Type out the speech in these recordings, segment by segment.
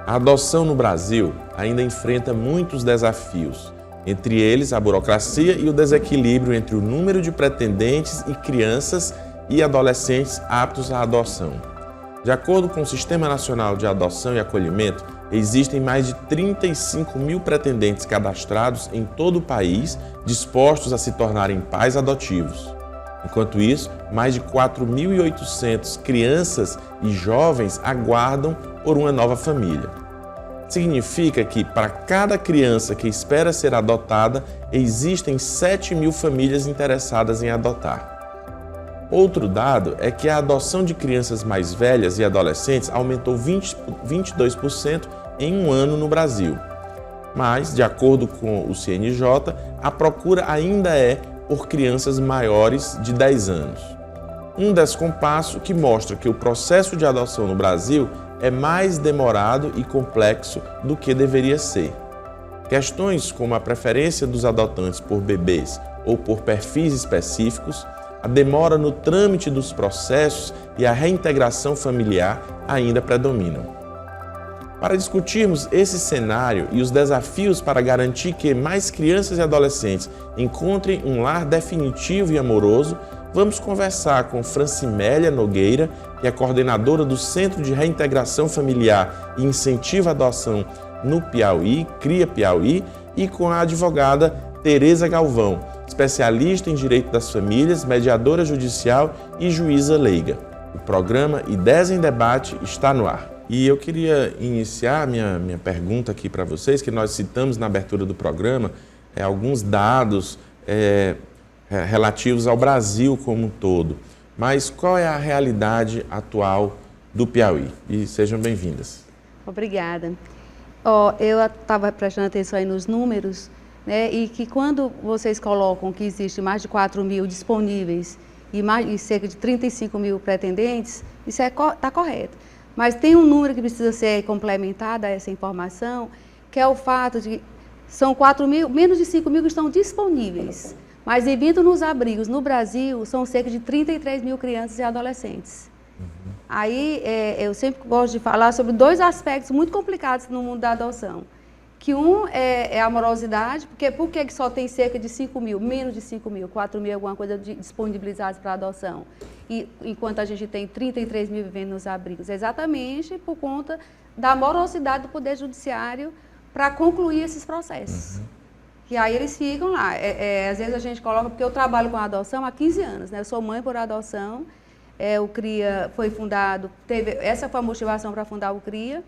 A adoção no Brasil ainda enfrenta muitos desafios, entre eles a burocracia e o desequilíbrio entre o número de pretendentes e crianças e adolescentes aptos à adoção. De acordo com o Sistema Nacional de Adoção e Acolhimento, existem mais de 35 mil pretendentes cadastrados em todo o país, dispostos a se tornarem pais adotivos. Enquanto isso, mais de 4.800 crianças e jovens aguardam por uma nova família. Significa que, para cada criança que espera ser adotada, existem 7.000 famílias interessadas em adotar. Outro dado é que a adoção de crianças mais velhas e adolescentes aumentou 22% em um ano no Brasil. Mas, de acordo com o CNJ, a procura ainda é por crianças maiores de 10 anos. Um descompasso que mostra que o processo de adoção no Brasil é mais demorado e complexo do que deveria ser. Questões como a preferência dos adotantes por bebês ou por perfis específicos, a demora no trâmite dos processos e a reintegração familiar ainda predominam. Para discutirmos esse cenário e os desafios para garantir que mais crianças e adolescentes encontrem um lar definitivo e amoroso, vamos conversar com Francimélia Nogueira, que é coordenadora do Centro de Reintegração Familiar e Incentivo à Adoção no Piauí, CRIA Piauí, e com a advogada Tereza Galvão, especialista em Direito das Famílias, mediadora judicial e juíza leiga. O programa Ideias em Debate está no ar. E eu queria iniciar minha pergunta aqui para vocês, que nós citamos na abertura do programa, alguns dados relativos ao Brasil como um todo. Mas qual é a realidade atual do Piauí? E sejam bem-vindas. Obrigada. Eu estava prestando atenção aí nos números, né, e que quando vocês colocam que existe mais de 4.000 disponíveis e cerca de 35 mil pretendentes, isso está correto. Mas tem um número que precisa ser complementado a essa informação, que é o fato de que são 4.000, menos de 5 mil que estão disponíveis, mas vivindo nos abrigos no Brasil são cerca de 33 mil crianças e adolescentes. Aí eu sempre gosto de falar sobre dois aspectos muito complicados no mundo da adoção. Que um é a morosidade, porque por que só tem cerca de 5 mil, menos de 5 mil, 4 mil, alguma coisa disponibilizados para adoção, enquanto a gente tem 33 mil vivendo nos abrigos? Exatamente por conta da morosidade do Poder Judiciário para concluir esses processos. E aí eles ficam lá. Às vezes a gente coloca, porque eu trabalho com adoção há 15 anos, né? Eu sou mãe por adoção, o CRIA foi fundado, essa foi a motivação para fundar o CRIA,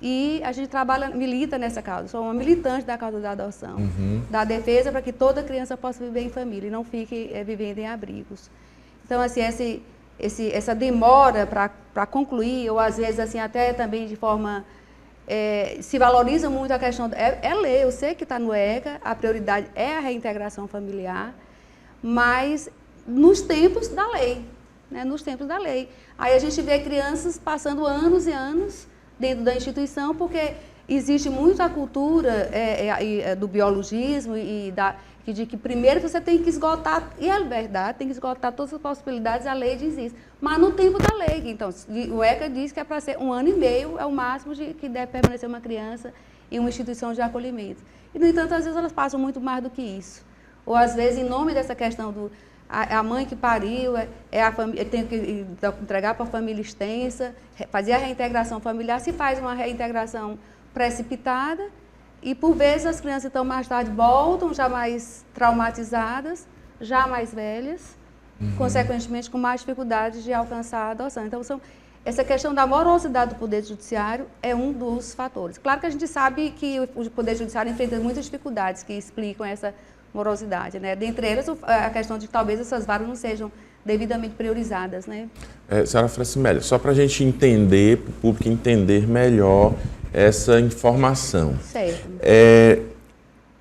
e a gente milita nessa causa. Sou uma militante da causa da adoção, da defesa para que toda criança possa viver em família e não fique vivendo em abrigos. Então, assim, essa demora para concluir, ou às vezes assim, até também de forma... se valoriza muito a questão... lei, eu sei que está no ECA, a prioridade é a reintegração familiar, mas nos tempos da lei, né? Nos tempos da lei. Aí a gente vê crianças passando anos e anos dentro da instituição, porque existe muito a cultura do biologismo de que primeiro você tem que esgotar, e é verdade, tem que esgotar todas as possibilidades, a lei diz isso, mas no tempo da lei. Então, o ECA diz que é para ser 1 ano e meio, é o máximo que deve permanecer uma criança em uma instituição de acolhimento. E, no entanto, às vezes elas passam muito mais do que isso. Ou, às vezes, em nome dessa questão a mãe que pariu, a família, tem que entregar para a família extensa, fazer a reintegração familiar, se faz uma reintegração precipitada, e por vezes as crianças então mais tarde voltam já mais traumatizadas, já mais velhas, consequentemente com mais dificuldades de alcançar a adoção. Então essa questão da morosidade do Poder Judiciário é um dos fatores. Claro que a gente sabe que o Poder Judiciário enfrenta muitas dificuldades que explicam essa morosidade, né? Dentre elas, a questão de que talvez essas varas não sejam devidamente priorizadas, né? Senhora Francimélia, só para a gente entender, para o público entender melhor essa informação. Certo.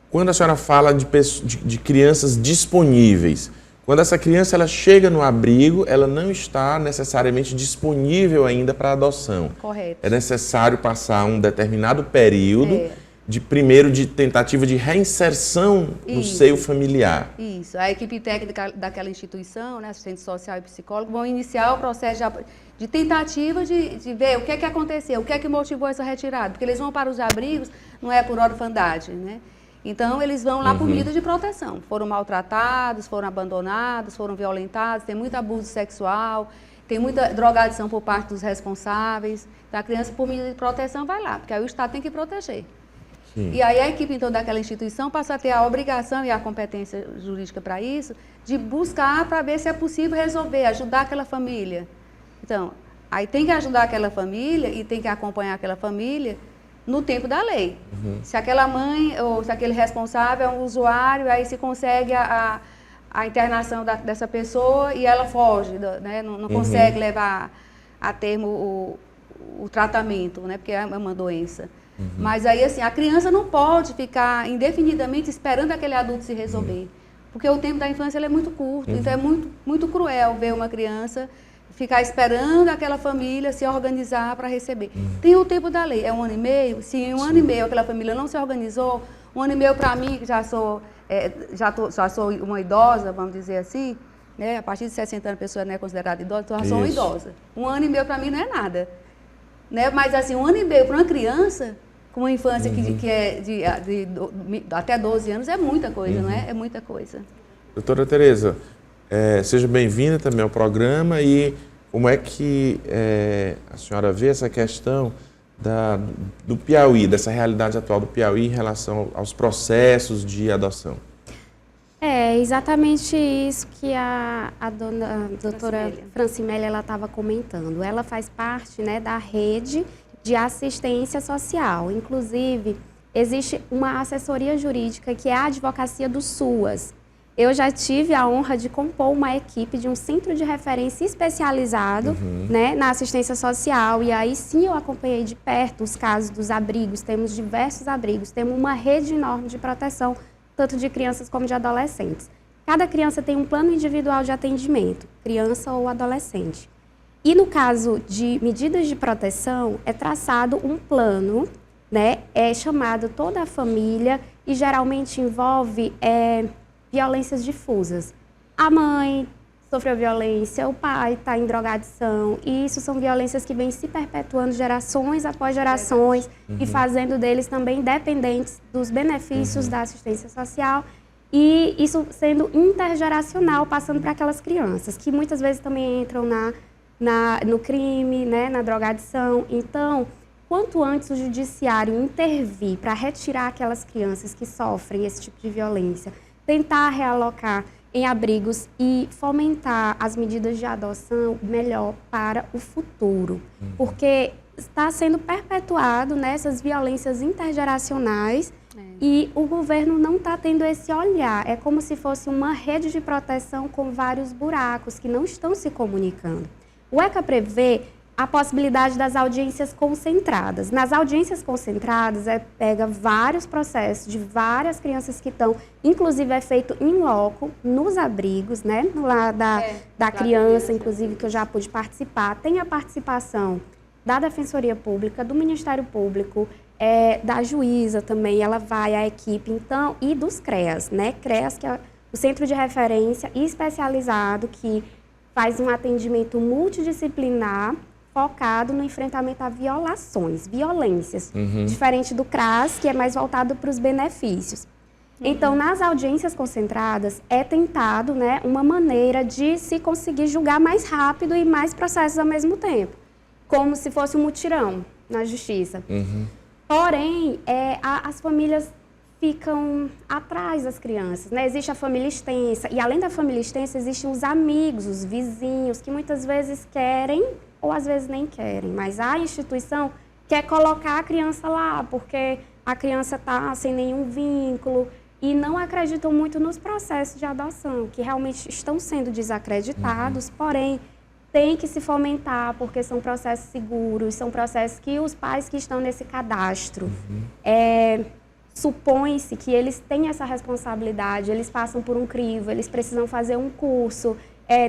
Quando a senhora fala de crianças disponíveis, quando essa criança ela chega no abrigo, ela não está necessariamente disponível ainda para adoção. Correto. É necessário passar um determinado período de tentativa de reinserção no seio familiar. Isso. A equipe técnica daquela instituição, né, assistente social e psicólogo, vão iniciar o processo de tentativa de ver o que é que aconteceu, o que é que motivou essa retirada. Porque eles vão para os abrigos, não é por orfandade, né? Então, eles vão lá por medida de proteção. Foram maltratados, foram abandonados, foram violentados, tem muito abuso sexual, tem muita drogadição por parte dos responsáveis. Então, a criança, por medida de proteção, vai lá, porque aí o Estado tem que proteger. Sim. E aí a equipe, então, daquela instituição passa a ter a obrigação e a competência jurídica para isso, de buscar para ver se é possível resolver, ajudar aquela família. Então, aí tem que ajudar aquela família e tem que acompanhar aquela família no tempo da lei. Se aquela mãe ou se aquele responsável é um usuário, aí se consegue a internação dessa pessoa e ela foge, né? Não consegue levar a termo o tratamento, né? Porque é uma doença. Mas aí, assim, a criança não pode ficar indefinidamente esperando aquele adulto se resolver. Porque o tempo da infância ele é muito curto, então é muito, muito cruel ver uma criança ficar esperando aquela família se organizar para receber. Tem o tempo da lei, é 1 ano e meio. Se em 1 ano e meio aquela família não se organizou, 1 ano e meio para mim, que já sou uma idosa, vamos dizer assim, né? A partir de 60 anos a pessoa não é considerada idosa, então eu já sou uma idosa. 1 ano e meio para mim não é nada. Né? Mas assim, 1 ano e meio para uma criança com uma infância que é até 12 anos é muita coisa, não é? É muita coisa. Doutora Tereza, seja bem-vinda também ao programa e como é que a senhora vê essa questão do Piauí, dessa realidade atual do Piauí em relação aos processos de adoção? É exatamente isso que a doutora Francimélia ela estava comentando. Ela faz parte, né, da rede de assistência social. Inclusive, existe uma assessoria jurídica que é a advocacia do SUAS. Eu já tive a honra de compor uma equipe de um centro de referência especializado, né, na assistência social. E aí sim eu acompanhei de perto os casos dos abrigos. Temos diversos abrigos, temos uma rede enorme de proteção, tanto de crianças como de adolescentes. Cada criança tem um plano individual de atendimento, criança ou adolescente. E no caso de medidas de proteção, é traçado um plano, né, é chamado toda a família e geralmente envolve violências difusas. A mãe sofreu violência, o pai está em drogadição, e isso são violências que vêm se perpetuando gerações após gerações e fazendo deles também dependentes dos benefícios da assistência social, e isso sendo intergeracional, passando para aquelas crianças, que muitas vezes também entram no crime, né, na drogadição. Então, quanto antes o judiciário intervir para retirar aquelas crianças que sofrem esse tipo de violência, tentar realocar em abrigos e fomentar as medidas de adoção melhor para o futuro. Porque está sendo perpetuado nessas violências intergeracionais e o governo não está tendo esse olhar. É como se fosse uma rede de proteção com vários buracos que não estão se comunicando. O ECA prevê a possibilidade das audiências concentradas. Nas audiências concentradas, pega vários processos de várias crianças que estão, inclusive é feito in loco, nos abrigos, né? No lado da criança, inclusive, que eu já pude participar. Tem a participação da Defensoria Pública, do Ministério Público, da juíza também, ela vai, a equipe, então, e dos CREAS, né? CREAS, que é o Centro de Referência Especializado, que faz um atendimento multidisciplinar, focado no enfrentamento a violências, diferente do CRAS, que é mais voltado para os benefícios. Então, nas audiências concentradas, é tentado, né, uma maneira de se conseguir julgar mais rápido e mais processos ao mesmo tempo, como se fosse um mutirão na justiça. Porém, as famílias ficam atrás das crianças, né? Existe a família extensa, e além da família extensa, existem os amigos, os vizinhos, que muitas vezes querem ou às vezes nem querem, mas a instituição quer colocar a criança lá, porque a criança está sem nenhum vínculo e não acreditam muito nos processos de adoção, que realmente estão sendo desacreditados, porém tem que se fomentar, porque são processos seguros, são processos que os pais que estão nesse cadastro, supõe-se que eles têm essa responsabilidade, eles passam por um crivo, eles precisam fazer um curso,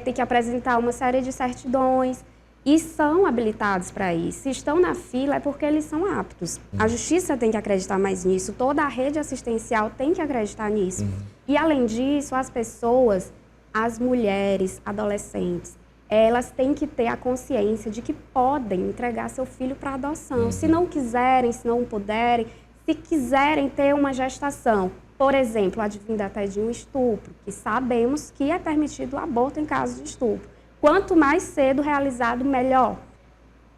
tem que apresentar uma série de certidões. e são habilitados para isso. Se estão na fila é porque eles são aptos. A justiça tem que acreditar mais nisso, toda a rede assistencial tem que acreditar nisso. E além disso, as pessoas, as mulheres, adolescentes, elas têm que ter a consciência de que podem entregar seu filho para adoção. Se não quiserem, se não puderem, se quiserem ter uma gestação, por exemplo, advindo até de um estupro, que sabemos que é permitido o aborto em caso de estupro. Quanto mais cedo realizado, melhor.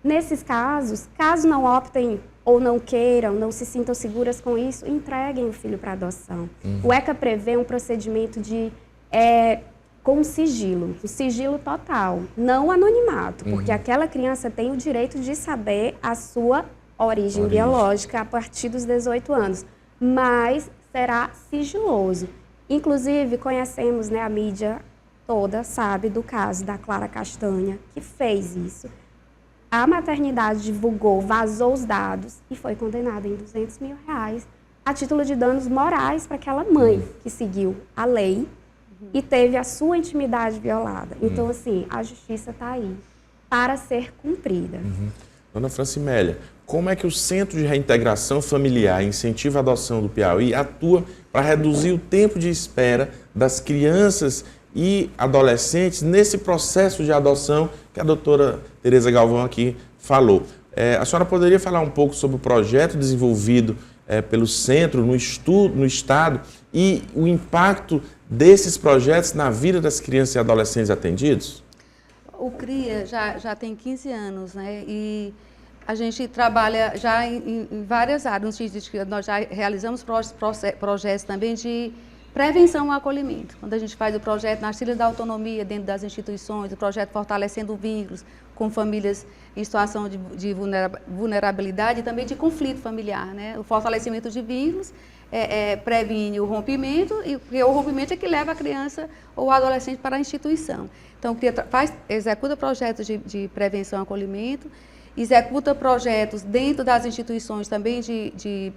Nesses casos, caso não optem ou não queiram, não se sintam seguras com isso, entreguem o filho para adoção. O ECA prevê um procedimento com sigilo, um sigilo total, não anonimato, porque aquela criança tem o direito de saber a sua origem biológica a partir dos 18 anos, mas será sigiloso. Inclusive, conhecemos, né, a mídia toda sabe do caso da Clara Castanha, que fez isso. A maternidade divulgou, vazou os dados e foi condenada em R$200 mil a título de danos morais para aquela mãe que seguiu a lei e teve a sua intimidade violada. Então, assim, a justiça está aí para ser cumprida. Dona Francimélia, como é que o Centro de Reintegração Familiar e Incentivo à Adoção do Piauí atua para reduzir o tempo de espera das crianças e adolescentes nesse processo de adoção que a doutora Tereza Galvão aqui falou? A senhora poderia falar um pouco sobre o projeto desenvolvido pelo Centro no Estado e o impacto desses projetos na vida das crianças e adolescentes atendidos? O CRIA já tem 15 anos, né? E a gente trabalha já em várias áreas. Nós já realizamos projetos também de prevenção ao acolhimento. Quando a gente faz o projeto nas trilhas da autonomia dentro das instituições, o projeto fortalecendo vínculos com famílias em situação de vulnerabilidade e também de conflito familiar, né? O fortalecimento de vínculos previne o rompimento, e o rompimento é que leva a criança ou o adolescente para a instituição. Então, executa projetos de prevenção ao acolhimento, executa projetos dentro das instituições também de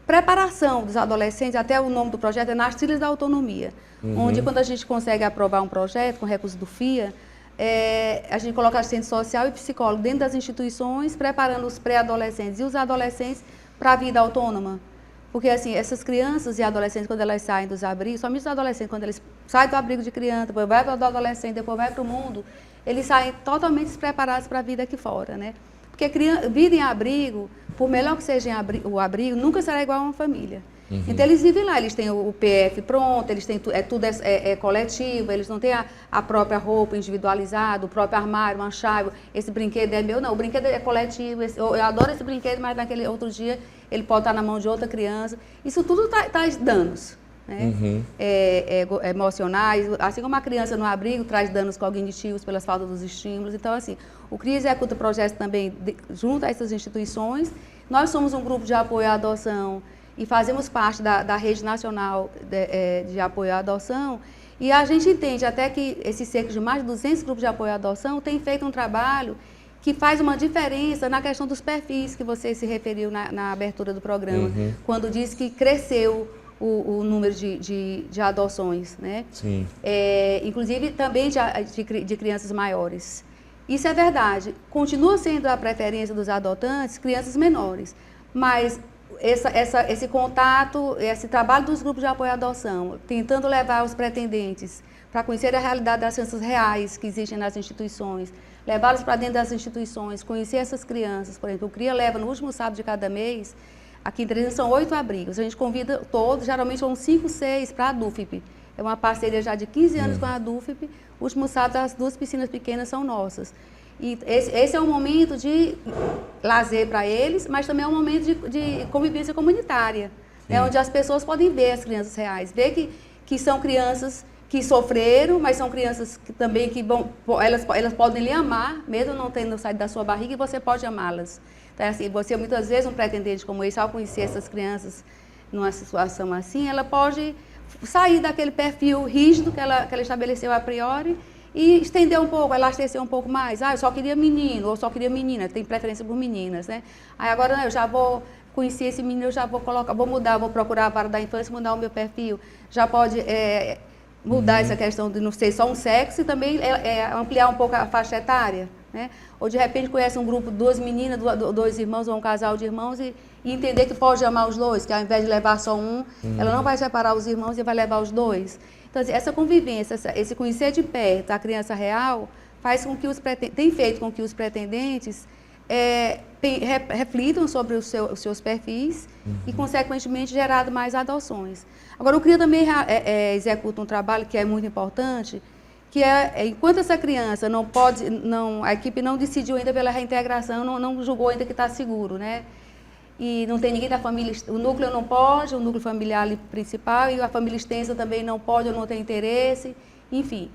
preparação dos adolescentes, até o nome do projeto é Nas Trilhas da Autonomia, onde quando a gente consegue aprovar um projeto com recursos do FIA, a gente coloca assistente social e psicólogo dentro das instituições, preparando os pré-adolescentes e os adolescentes para a vida autônoma. Porque, assim, essas crianças e adolescentes, quando elas saem dos abrigos, somente os adolescentes, quando eles saem do abrigo de criança, depois vai para o adolescente, depois vai para o mundo, eles saem totalmente despreparados para a vida aqui fora, né? Porque vida em abrigo, por melhor que seja o abrigo, nunca será igual a uma família. Então, eles vivem lá, eles têm o PF pronto, eles têm tudo coletivo, eles não têm a própria roupa individualizada, o próprio armário, uma chave, esse brinquedo é meu, não, o brinquedo é coletivo, eu adoro esse brinquedo, mas naquele outro dia ele pode estar na mão de outra criança. Isso tudo traz danos, né? Emocionais, assim como a criança no abrigo traz danos cognitivos pelas faltas dos estímulos. Então, assim, o CRIA executa projetos também junto a essas instituições. Nós somos um grupo de apoio à adoção e fazemos parte da rede nacional de apoio à adoção, e a gente entende até que esses cerca de mais de 200 grupos de apoio à adoção têm feito um trabalho que faz uma diferença na questão dos perfis que você se referiu na abertura do programa, quando disse que cresceu o número de adoções, né? Sim. Inclusive também de crianças maiores. Isso é verdade. Continua sendo a preferência dos adotantes crianças menores, mas esse contato, esse trabalho dos grupos de apoio à adoção, tentando levar os pretendentes para conhecer a realidade das crianças reais que existem nas instituições, levá-los para dentro das instituições, conhecer essas crianças. Por exemplo, o CRIA leva no último sábado de cada mês, aqui em Teresina são 8 abrigos, a gente convida todos, geralmente são 5, 6 para a DUFIP. É uma parceria já de 15 anos com a DUFIP. O último sábado as 2 piscinas pequenas são nossas. E esse é um momento de lazer para eles, mas também é um momento de convivência comunitária, né, onde as pessoas podem ver as crianças reais, ver que são crianças que sofreram, mas são crianças que também elas podem lhe amar, mesmo não tendo saído da sua barriga, e você pode amá-las. Então, assim, você muitas vezes, um pretendente como esse, ao conhecer essas crianças numa situação assim, ela pode sair daquele perfil rígido que ela estabeleceu a priori, e estender um pouco, elastecer um pouco mais. Eu só queria menino, ou só queria menina, tem preferência por meninas, né? Aí agora eu já vou conhecer esse menino, eu já vou mudar, vou procurar a vara da infância, mudar o meu perfil. Já pode mudar essa questão de não ser só um sexo e também ampliar um pouco a faixa etária, né? Ou de repente conhece um grupo, 2 meninas, 2 irmãos ou um casal de irmãos e entender que pode amar os 2, que ao invés de levar só um, ela não vai separar os irmãos e vai levar os 2. Então, assim, essa convivência, esse conhecer de perto a criança real, faz com que tem feito com que os pretendentes reflitam sobre os seus perfis e, consequentemente, gerado mais adoções. Agora, o CRIA também executa um trabalho que é muito importante, que enquanto essa criança a equipe não decidiu ainda pela reintegração, não julgou ainda que está seguro, né? E não tem ninguém da família, o núcleo não pode, o núcleo familiar principal, e a família extensa também não pode ou não tem interesse, enfim.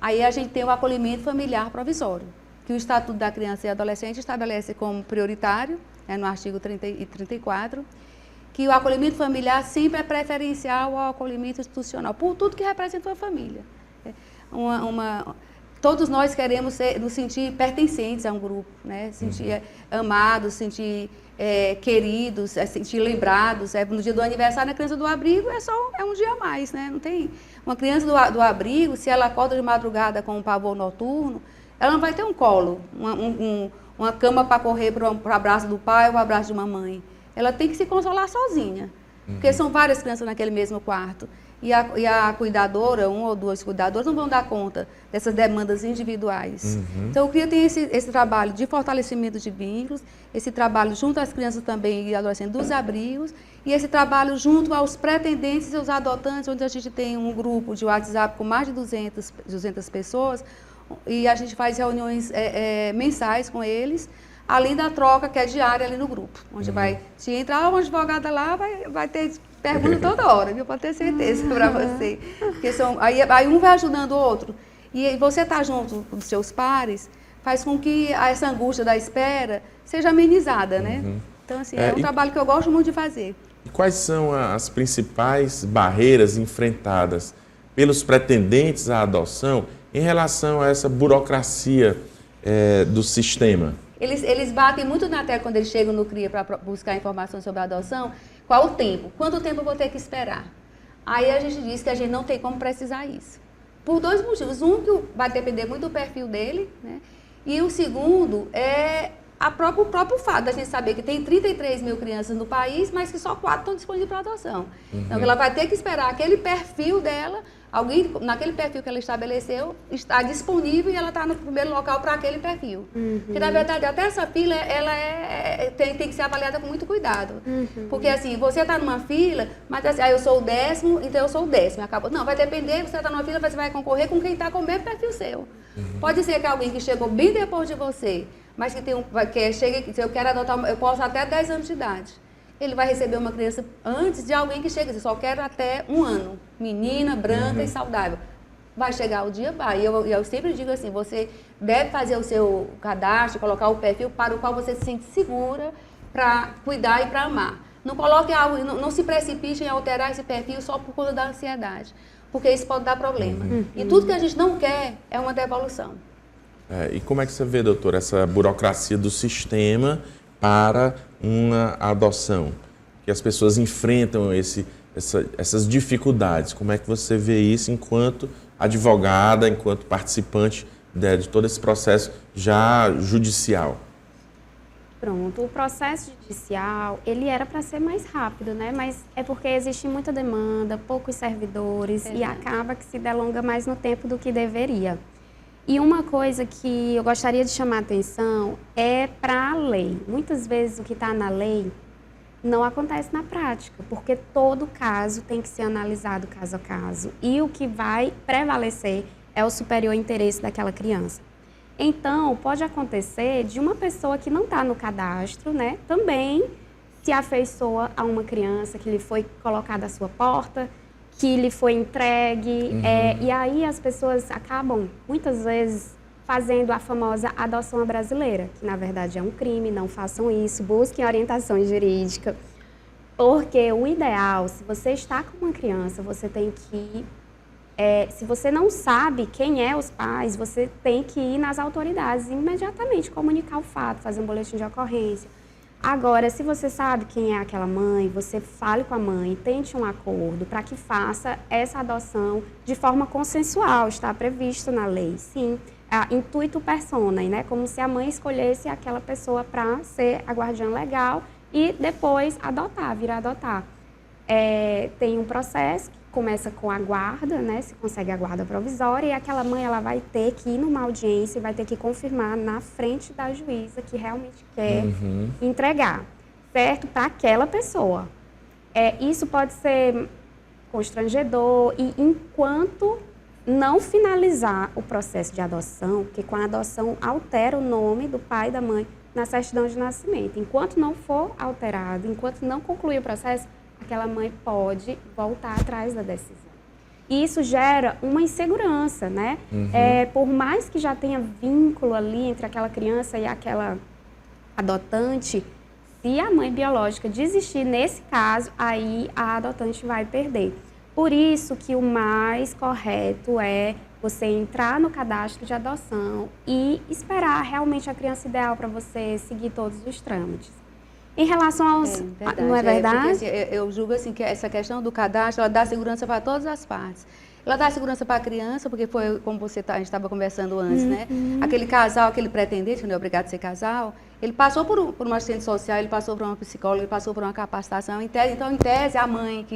Aí a gente tem o acolhimento familiar provisório, que o Estatuto da Criança e Adolescente estabelece como prioritário, no artigo 30 e 34, que o acolhimento familiar sempre é preferencial ao acolhimento institucional, por tudo que representa a família. Todos nós queremos nos sentir pertencentes a um grupo, né? Sentir amados, sentir queridos, sentir lembrados. No dia do aniversário, a criança do abrigo é um dia a mais, né? Não tem uma criança do abrigo, se ela acorda de madrugada com um pavor noturno, ela não vai ter um colo, uma cama para correr para o abraço do pai ou para o abraço de uma mãe. Ela tem que se consolar sozinha, porque são várias crianças naquele mesmo quarto. E a cuidadora, 1 ou 2 cuidadoras, não vão dar conta dessas demandas individuais. Então, o CRIA tem esse trabalho de fortalecimento de vínculos, esse trabalho junto às crianças também e adolescentes dos abrigos, e esse trabalho junto aos pretendentes e aos adotantes, onde a gente tem um grupo de WhatsApp com mais de 200 pessoas, e a gente faz reuniões mensais com eles, além da troca que é diária ali no grupo, onde se entrar uma advogada lá, vai ter pergunta toda hora, viu? Pode ter certeza para você. Porque aí um vai ajudando o outro. E você estar junto dos seus pares faz com que essa angústia da espera seja amenizada, né? Então, assim, é um trabalho que eu gosto muito de fazer. E quais são as principais barreiras enfrentadas pelos pretendentes à adoção em relação a essa burocracia do sistema? Eles batem muito na tecla quando eles chegam no CRIA para buscar informações sobre a adoção. Qual o tempo? Quanto tempo eu vou ter que esperar? Aí a gente diz que a gente não tem como precisar isso. Por 2 motivos. Um, que vai depender muito do perfil dele, né? E o segundo é o próprio fato da gente saber que tem 33 mil crianças no país, mas que só 4 estão disponíveis para adoção. Então, ela vai ter que esperar aquele perfil dela, alguém naquele perfil que ela estabeleceu, está disponível e ela está no primeiro local para aquele perfil. Porque, na verdade, até essa fila, ela tem que ser avaliada com muito cuidado. Porque, assim, você está numa fila, mas assim, eu sou o 10º, então eu sou o 10º. Acabou. Não, vai depender, você está numa fila, você vai concorrer com quem está com o mesmo perfil seu. Pode ser que alguém que chegou bem depois de você, mas que chega, se eu quero adotar, eu posso até 10 anos de idade. Ele vai receber uma criança antes de alguém que chega, só quero até 1 ano, menina, branca e saudável. Vai chegar o dia, vai. Eu sempre digo assim, você deve fazer o seu cadastro, colocar o perfil para o qual você se sente segura para cuidar e para amar. Não coloque algo, não se precipite em alterar esse perfil só por conta da ansiedade, porque isso pode dar problema. E tudo que a gente não quer é uma devolução. E como é que você vê, doutora, essa burocracia do sistema para uma adoção? Que as pessoas enfrentam essas dificuldades. Como é que você vê isso enquanto advogada, enquanto participante de todo esse processo já judicial? Pronto, o processo judicial, ele era para ser mais rápido, né? Mas é porque existe muita demanda, poucos servidores e acaba que se delonga mais no tempo do que deveria. E uma coisa que eu gostaria de chamar a atenção é para a lei. Muitas vezes o que está na lei não acontece na prática, porque todo caso tem que ser analisado caso a caso. E o que vai prevalecer é o superior interesse daquela criança. Então, pode acontecer de uma pessoa que não está no cadastro, né, também se afeiçoa a uma criança que lhe foi colocada à sua porta, que lhe foi entregue, e aí as pessoas acabam, muitas vezes, fazendo a famosa adoção brasileira, que na verdade é um crime, não façam isso, busquem orientação jurídica, porque o ideal, se você está com uma criança, você tem que, se você não sabe quem é os pais, você tem que ir nas autoridades e imediatamente comunicar o fato, fazer um boletim de ocorrência. Agora, se você sabe quem é aquela mãe, você fale com a mãe, tente um acordo para que faça essa adoção de forma consensual, está previsto na lei, sim. Intuito personae, né? Como se a mãe escolhesse aquela pessoa para ser a guardiã legal e depois adotar, vir a adotar. Tem um processo que começa com a guarda, né? Se consegue a guarda provisória, e aquela mãe ela vai ter que ir numa audiência e vai ter que confirmar na frente da juíza que realmente quer entregar, certo? Para aquela pessoa. Isso pode ser constrangedor e enquanto não finalizar o processo de adoção, porque com a adoção altera o nome do pai e da mãe na certidão de nascimento. Enquanto não for alterado, enquanto não concluir o processo, aquela mãe pode voltar atrás da decisão. E isso gera uma insegurança, né? Por mais que já tenha vínculo ali entre aquela criança e aquela adotante, se a mãe biológica desistir nesse caso, aí a adotante vai perder. Por isso que o mais correto é você entrar no cadastro de adoção e esperar realmente a criança ideal para você seguir todos os trâmites. Em relação aos... não é verdade? Porque, assim, eu julgo assim, que essa questão do cadastro, ela dá segurança para todas as partes. Ela dá segurança para a criança, porque foi como a gente estava conversando antes, né? Aquele casal, aquele pretendente, que não é obrigado a ser casal, ele passou por uma assistente social, ele passou por uma psicóloga, ele passou por uma capacitação. Então, em tese, a mãe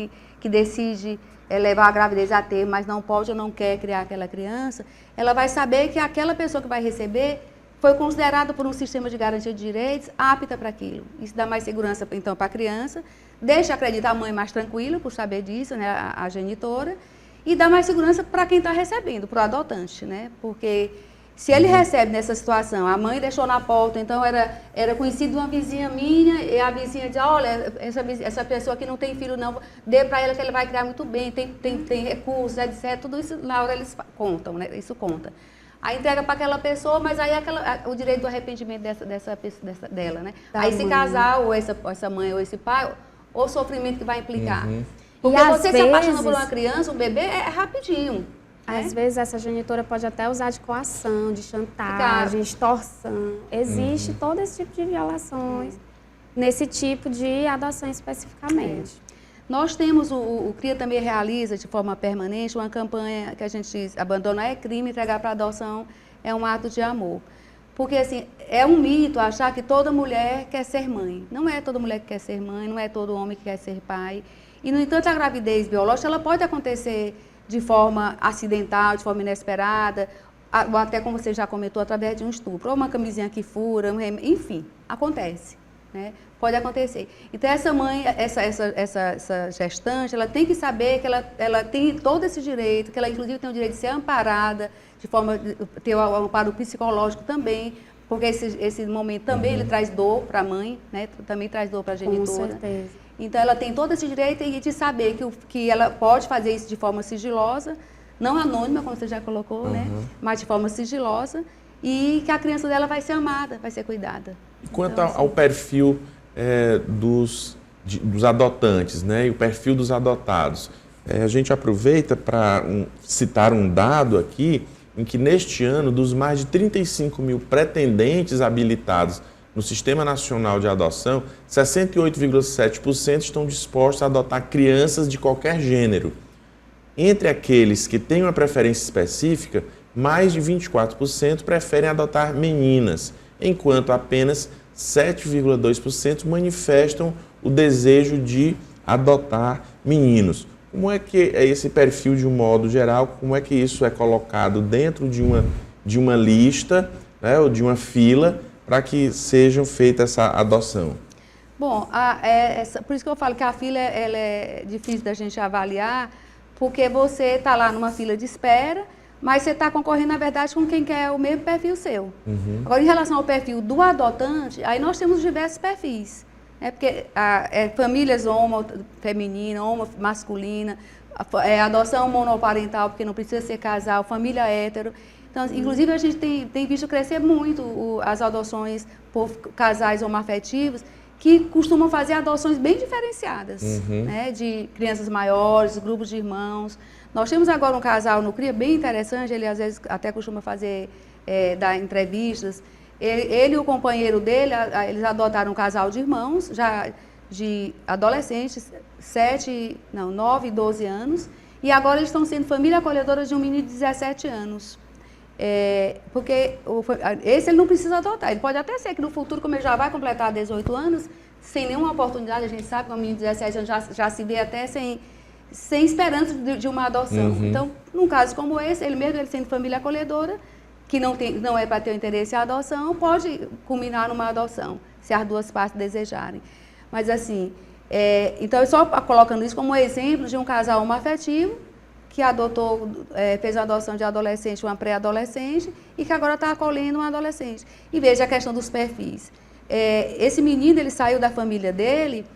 que decide levar a gravidez a termo, mas não pode ou não quer criar aquela criança, ela vai saber que aquela pessoa que vai receber foi considerada por um sistema de garantia de direitos apta para aquilo. Isso dá mais segurança, então, para a criança, deixa acreditar a mãe mais tranquila por saber disso, né, a genitora, e dá mais segurança para quem está recebendo, para o adotante, né? Porque se ele recebe nessa situação, a mãe deixou na porta, então era conhecido de uma vizinha minha, e a vizinha diz, olha, essa pessoa que não tem filho não, dê para ela que ele vai criar muito bem, tem recursos, etc. Tudo isso na hora eles contam, né? Isso conta. Aí entrega para aquela pessoa, mas aí o direito do arrependimento dela, né? Aí esse casal, ou essa mãe, ou esse pai, ou o sofrimento que vai implicar. Porque você se apaixona por uma criança, um bebê, é rapidinho. Às vezes essa genitora pode até usar de coação, de chantagem, extorsão. Existe todo esse tipo de violações nesse tipo de adoção especificamente. Nós temos, o CRIA também realiza de forma permanente uma campanha que a gente diz, abandonar é crime, entregar para adoção é um ato de amor. Porque, assim, é um mito achar que toda mulher quer ser mãe. Não é toda mulher que quer ser mãe, não é todo homem que quer ser pai. E, no entanto, a gravidez biológica, ela pode acontecer de forma acidental, de forma inesperada, ou até, como você já comentou, através de um estupro, ou uma camisinha que fura, enfim, acontece, né? Pode acontecer. Então, essa mãe, essa gestante, ela tem que saber que ela tem todo esse direito, que ela, inclusive, tem o direito de ser amparada, de forma de ter o amparo psicológico também, porque esse momento também ele traz dor para a mãe, né? Também traz dor para a genitora. Com certeza. Então, ela tem todo esse direito de saber que ela pode fazer isso de forma sigilosa, não anônima, como você já colocou, né? Mas de forma sigilosa, e que a criança dela vai ser amada, vai ser cuidada. Quanto então, ao perfil dos adotantes, né? E o perfil dos adotados, a gente aproveita para citar um dado aqui, em que neste ano, dos mais de 35 mil pretendentes habilitados no Sistema Nacional de Adoção, 68,7% estão dispostos a adotar crianças de qualquer gênero. Entre aqueles que têm uma preferência específica, mais de 24% preferem adotar meninas, enquanto apenas 7,2% manifestam o desejo de adotar meninos. Como é que é esse perfil de um modo geral? Como é que isso é colocado dentro de uma lista, né, ou de uma fila, para que seja feita essa adoção? Bom, por isso que eu falo que a fila ela é difícil da gente avaliar, porque você está lá numa fila de espera, mas você está concorrendo, na verdade, com quem quer o mesmo perfil seu. Agora, em relação ao perfil do adotante, aí nós temos diversos perfis. Porque famílias feminina, masculina, adoção monoparental, porque não precisa ser casal, família hétero. Então, inclusive, a gente tem visto crescer muito as adoções por casais homoafetivos, que costumam fazer adoções bem diferenciadas, né, de crianças maiores, grupos de irmãos. Nós temos agora um casal no CRIA bem interessante, ele às vezes até costuma dar entrevistas, Ele e o companheiro dele, eles adotaram um casal de irmãos, já de adolescentes, 9 e 12 anos, e agora eles estão sendo família acolhedora de um menino de 17 anos. Porque esse ele não precisa adotar, ele pode até ser que no futuro, como ele já vai completar 18 anos, sem nenhuma oportunidade, a gente sabe que um menino de 17 anos já se vê até sem esperança de uma adoção. Então, num caso como esse, ele sendo família acolhedora, que não é para ter o interesse em adoção, pode culminar numa adoção, se as duas partes desejarem. Mas assim, então eu só colocando isso como um exemplo de um casal homoafetivo que adotou, fez a adoção de adolescente, uma pré-adolescente, e que agora está acolhendo uma adolescente. E veja a questão dos perfis. Esse menino, ele saiu da família dele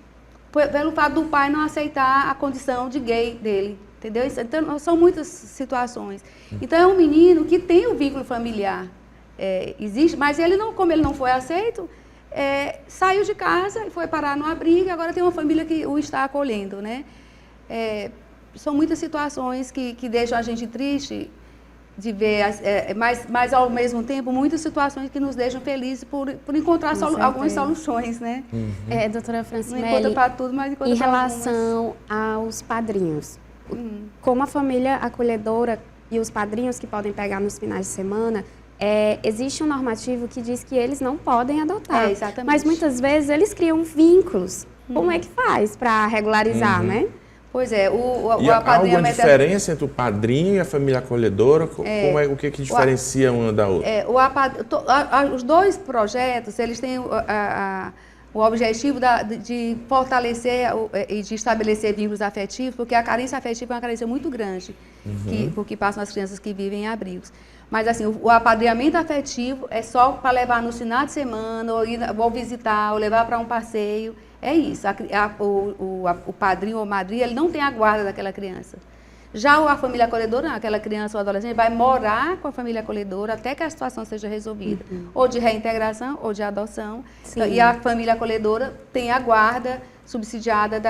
pelo fato do pai não aceitar a condição de gay dele, entendeu? Então, são muitas situações. Então, é um menino que tem o vínculo familiar, existe, mas como ele não foi aceito, saiu de casa e foi parar num abrigo, e agora tem uma família que o está acolhendo, né? São muitas situações que deixam a gente triste de ver, mas ao mesmo tempo, muitas situações que nos deixam felizes por encontrar algumas soluções, né? Doutora Francimelli, não encontra para tudo, mas encontra em relação aos padrinhos, como a família acolhedora e os padrinhos que podem pegar nos finais de semana, existe um normativo que diz que eles não podem adotar, exatamente. Mas muitas vezes eles criam vínculos. Como é que faz para regularizar, né? Pois é, há alguma diferença entre o padrinho e a família acolhedora? O que diferencia uma da outra? Os dois projetos, eles têm o objetivo de fortalecer e de estabelecer vínculos afetivos, porque a carência afetiva é uma carência muito grande, porque passam as crianças que vivem em abrigos. Mas assim, o apadrinhamento afetivo é só para levar no final de semana, ou visitar, ou levar para um passeio. É isso, o padrinho ou madrinha, ele não tem a guarda daquela criança. Já a família acolhedora, aquela criança ou adolescente, vai morar com a família acolhedora até que a situação seja resolvida. Ou de reintegração, ou de adoção. E a família acolhedora tem a guarda subsidiada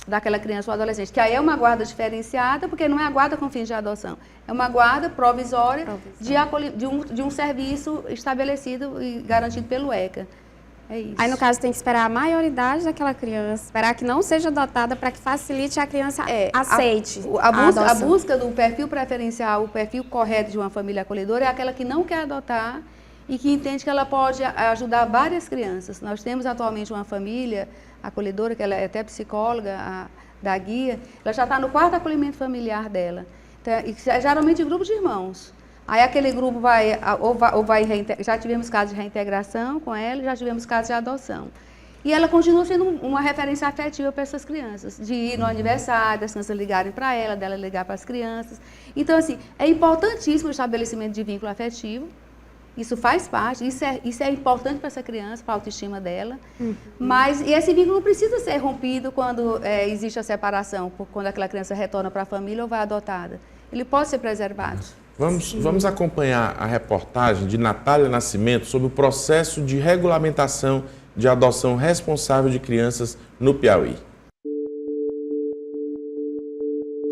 daquela criança ou adolescente. Que aí é uma guarda diferenciada, porque não é a guarda com fins de adoção. É uma guarda provisória. De um serviço estabelecido e garantido pelo ECA. É isso. Aí, no caso, tem que esperar a maioridade daquela criança, esperar que não seja adotada para que facilite a criança aceite a busca do perfil preferencial, o perfil correto de uma família acolhedora é aquela que não quer adotar e que entende que ela pode ajudar várias crianças. Nós temos atualmente uma família acolhedora, que ela é até psicóloga, da guia, ela já está no 4º acolhimento familiar dela. Então, geralmente em grupo de irmãos. Aí aquele grupo já tivemos casos de reintegração com ela, já tivemos casos de adoção. E ela continua sendo uma referência afetiva para essas crianças, de ir no aniversário, das crianças ligarem para ela, dela ligar para as crianças. Então, assim, é importantíssimo o estabelecimento de vínculo afetivo, isso faz parte, isso é importante para essa criança, para a autoestima dela, mas esse vínculo não precisa ser rompido quando existe a separação, quando aquela criança retorna para a família ou vai adotada. Ele pode ser preservado. Vamos acompanhar a reportagem de Natália Nascimento sobre o processo de regulamentação de adoção responsável de crianças no Piauí.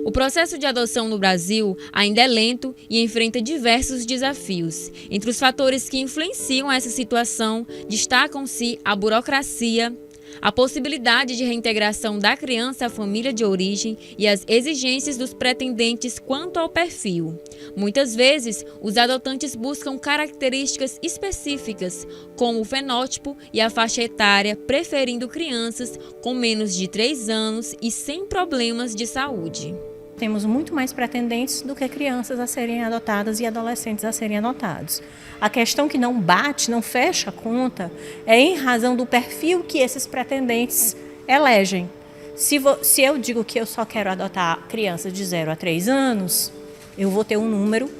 O processo de adoção no Brasil ainda é lento e enfrenta diversos desafios. Entre os fatores que influenciam essa situação, destacam-se a burocracia, a possibilidade de reintegração da criança à família de origem e as exigências dos pretendentes quanto ao perfil. Muitas vezes, os adotantes buscam características específicas, como o fenótipo e a faixa etária, preferindo crianças com menos de 3 anos e sem problemas de saúde. Temos muito mais pretendentes do que crianças a serem adotadas e adolescentes a serem adotados. A questão que não bate, não fecha a conta, é em razão do perfil que esses pretendentes elegem. Se eu digo que eu só quero adotar crianças de 0 a 3 anos, eu vou ter um número,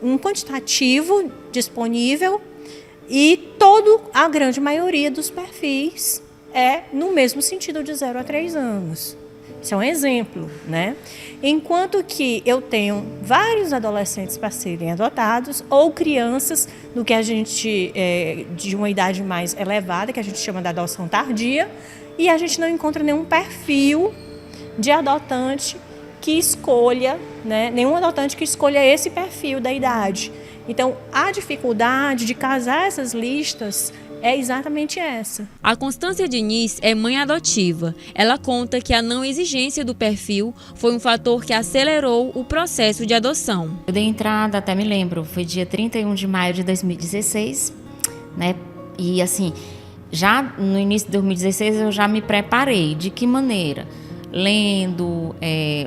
um quantitativo disponível e a grande maioria dos perfis é no mesmo sentido de 0 a 3 anos. Isso é um exemplo, né? Enquanto que eu tenho vários adolescentes para serem adotados ou crianças do que a gente de uma idade mais elevada, que a gente chama de adoção tardia, e a gente não encontra nenhum perfil de adotante que escolha, né? Nenhum adotante que escolha esse perfil da idade. Então, a dificuldade de casar essas listas é exatamente essa. A Constância Diniz é mãe adotiva. Ela conta que a não exigência do perfil foi um fator que acelerou o processo de adoção. Eu dei entrada, até me lembro, foi dia 31 de maio de 2016, né? E assim, já no início de 2016 eu já me preparei. De que maneira? Lendo,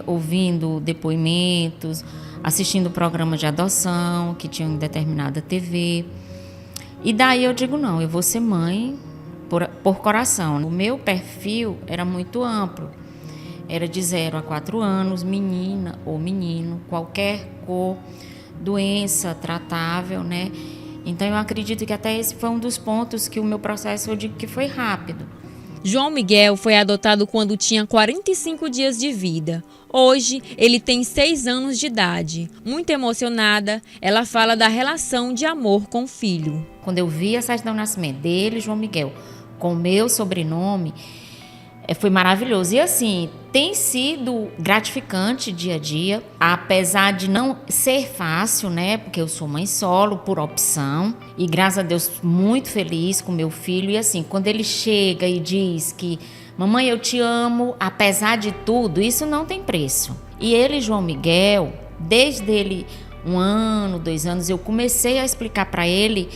ouvindo depoimentos, assistindo programas de adoção que tinham em determinada TV. E daí eu digo, não, eu vou ser mãe por coração. O meu perfil era muito amplo. Era de 0 a 4 anos, menina ou menino, qualquer cor, doença tratável, né? Então eu acredito que até esse foi um dos pontos que o meu processo, eu digo que foi rápido. João Miguel foi adotado quando tinha 45 dias de vida. Hoje, ele tem 6 anos de idade. Muito emocionada, ela fala da relação de amor com o filho. Quando eu vi a certidão de nascimento dele, João Miguel, com o meu sobrenome, foi maravilhoso. E assim, tem sido gratificante dia a dia, apesar de não ser fácil, né? Porque eu sou mãe solo, por opção. E graças a Deus, muito feliz com meu filho. E assim, quando ele chega e diz que mamãe, eu te amo, apesar de tudo, isso não tem preço. E ele, João Miguel, desde ele 1 ano, 2 anos, eu comecei a explicar para ele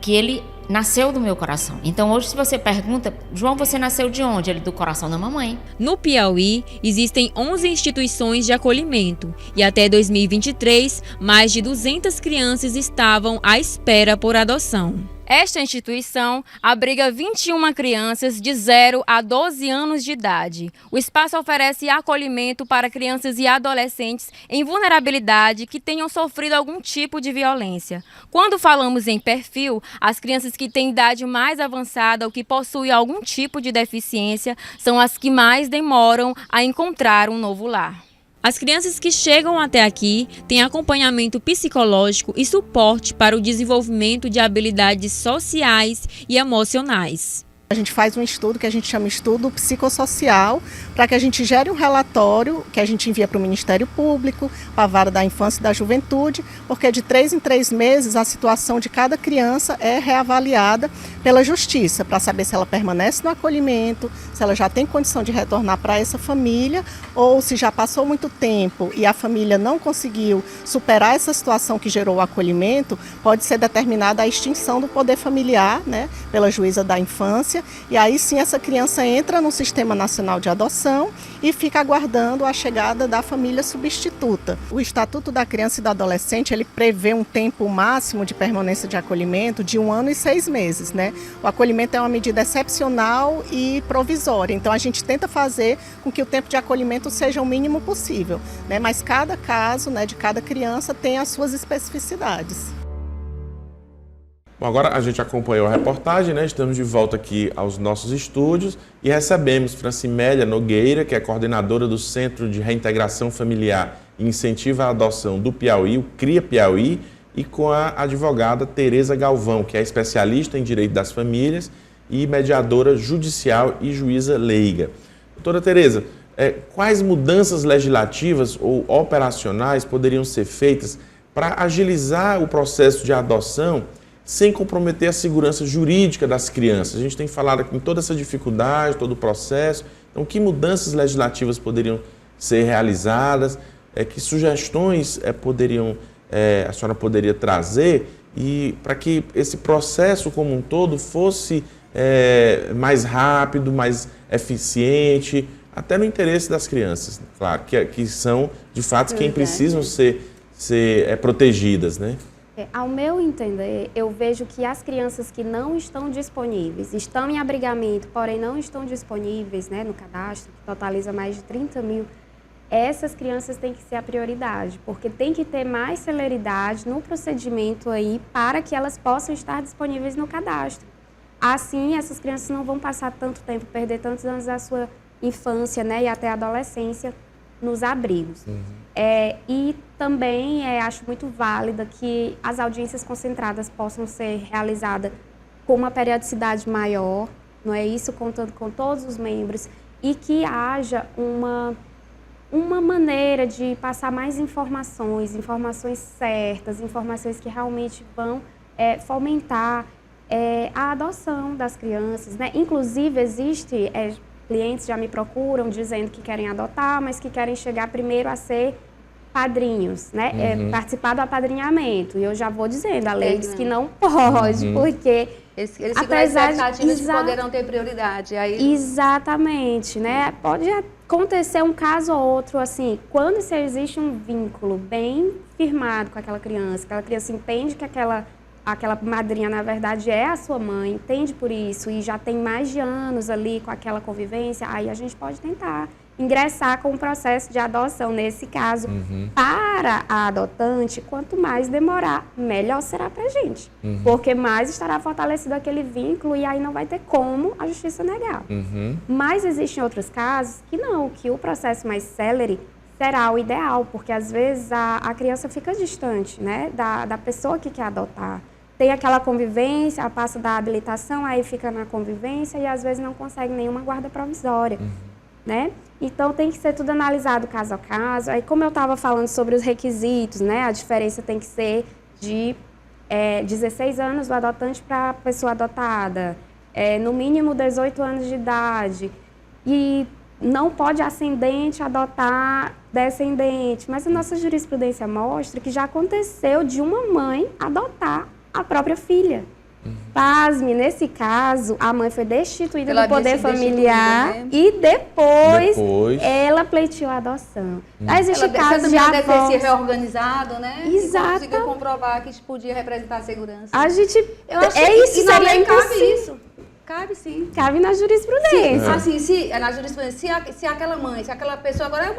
que ele nasceu do meu coração. Então hoje, se você pergunta, João, você nasceu de onde? Ele, do coração da mamãe. No Piauí, existem 11 instituições de acolhimento e até 2023, mais de 200 crianças estavam à espera por adoção. Esta instituição abriga 21 crianças de 0 a 12 anos de idade. O espaço oferece acolhimento para crianças e adolescentes em vulnerabilidade que tenham sofrido algum tipo de violência. Quando falamos em perfil, as crianças que têm idade mais avançada ou que possuem algum tipo de deficiência são as que mais demoram a encontrar um novo lar. As crianças que chegam até aqui têm acompanhamento psicológico e suporte para o desenvolvimento de habilidades sociais e emocionais. A gente faz um estudo que a gente chama estudo psicossocial, para que a gente gere um relatório que a gente envia para o Ministério Público, para a Vara da Infância e da Juventude, porque de 3 em 3 meses a situação de cada criança é reavaliada pela Justiça, para saber se ela permanece no acolhimento, se ela já tem condição de retornar para essa família, ou se já passou muito tempo e a família não conseguiu superar essa situação que gerou o acolhimento, pode ser determinada a extinção do poder familiar, né, pela Juíza da Infância. E aí sim essa criança entra no Sistema Nacional de Adoção e fica aguardando a chegada da família substituta. O Estatuto da Criança e do Adolescente, ele prevê um tempo máximo de permanência de acolhimento de 1 ano e 6 meses, né? O acolhimento é uma medida excepcional e provisória, então a gente tenta fazer com que o tempo de acolhimento seja o mínimo possível, né? Mas cada caso, né, de cada criança tem as suas especificidades. Bom, agora a gente acompanhou a reportagem, né? Estamos de volta aqui aos nossos estúdios e recebemos Francimélia Nogueira, que é coordenadora do Centro de Reintegração Familiar e Incentivo à Adoção do Piauí, o CRIA Piauí, e com a advogada Tereza Galvão, que é especialista em Direito das Famílias e mediadora judicial e juíza leiga. Doutora Tereza, quais mudanças legislativas ou operacionais poderiam ser feitas para agilizar o processo de adoção sem comprometer a segurança jurídica das crianças? A gente tem falado aqui em toda essa dificuldade, todo o processo. Então, que mudanças legislativas poderiam ser realizadas? Que sugestões a senhora poderia trazer e para que esse processo como um todo fosse mais rápido, mais eficiente, até no interesse das crianças, claro, que são, de fato, quem precisam ser protegidas, né? Ao meu entender, eu vejo que as crianças que não estão disponíveis, estão em abrigamento, porém não estão disponíveis, né, no cadastro, que totaliza mais de 30 mil, essas crianças têm que ser a prioridade, porque tem que ter mais celeridade no procedimento aí para que elas possam estar disponíveis no cadastro. Assim, essas crianças não vão passar tanto tempo, perder tantos anos da sua infância, né, e até a adolescência nos abrigos. E também acho muito válida que as audiências concentradas possam ser realizadas com uma periodicidade maior, não é isso, contando com todos os membros, e que haja uma maneira de passar mais informações certas, informações que realmente vão fomentar a adoção das crianças, né? Inclusive, existe, clientes já me procuram dizendo que querem adotar, mas que querem chegar primeiro a ser padrinhos, né? Participar do apadrinhamento. E eu já vou dizendo, a lei diz que não pode, porque... Eles ficam na expectativa de que poderão ter prioridade. Aí... Exatamente, né? Pode acontecer um caso ou outro, assim, quando se existe um vínculo bem firmado com aquela criança entende que aquela madrinha, na verdade, é a sua mãe, entende por isso, e já tem mais de anos ali com aquela convivência, aí a gente pode tentar ingressar com o processo de adoção. Nesse caso, para a adotante, quanto mais demorar, melhor será para a gente. Porque mais estará fortalecido aquele vínculo e aí não vai ter como a justiça negar. Mas existem outros casos que não, que o processo mais célere será o ideal, porque às vezes a criança fica distante, né, da pessoa que quer adotar. Tem aquela convivência, passa da habilitação, aí fica na convivência e às vezes não consegue nenhuma guarda provisória. Né? Então, tem que ser tudo analisado caso a caso. Aí, como eu estava falando sobre os requisitos, né? A diferença tem que ser de 16 anos do adotante para a pessoa adotada, no mínimo 18 anos de idade. E não pode ascendente adotar descendente. Mas a nossa jurisprudência mostra que já aconteceu de uma mãe adotar a própria filha. Pasme, nesse caso, a mãe foi destituída do poder familiar, né? E depois ela pleiteou a adoção. Existe casos de avós... Deve ter se reorganizado, né? Exato. E conseguiu comprovar que podia representar a segurança. A gente... Eu acho isso seria cabe isso. Cabe sim. Cabe na jurisprudência. Assim, na jurisprudência, se aquela mãe, se aquela pessoa agora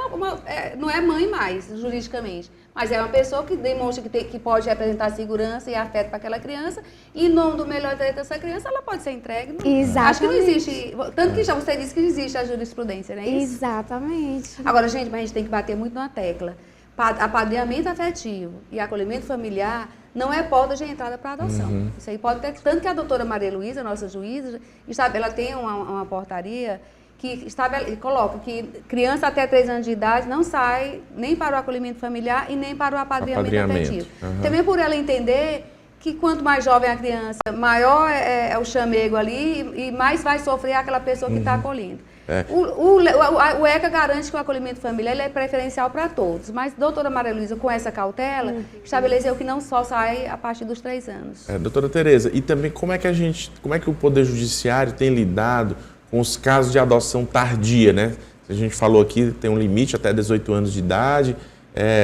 não é mãe mais, juridicamente, mas é uma pessoa que demonstra que pode representar segurança e afeto para aquela criança, e em nome do melhor direito dessa criança, ela pode ser entregue. Não? Exatamente. Acho que não existe, tanto que já você disse que existe a jurisprudência, não é isso? Exatamente. Agora, gente, mas a gente tem que bater muito na tecla. Apadrinhamento afetivo e acolhimento familiar não é porta de entrada para a adoção. Isso aí pode ter, tanto que a doutora Maria Luísa, nossa juíza, ela tem uma portaria que coloca que criança até 3 anos de idade não sai nem para o acolhimento familiar e nem para o apadrinhamento afetivo. Também por ela entender que quanto mais jovem a criança, maior é o chamego ali e mais vai sofrer aquela pessoa que está acolhendo. O ECA garante que o acolhimento familiar ele é preferencial para todos, mas a doutora Maria Luísa, com essa cautela, estabeleceu que não só sai a partir dos 3 anos. Doutora Tereza, e também como é que o Poder Judiciário tem lidado com os casos de adoção tardia, né? A gente falou aqui, tem um limite até 18 anos de idade,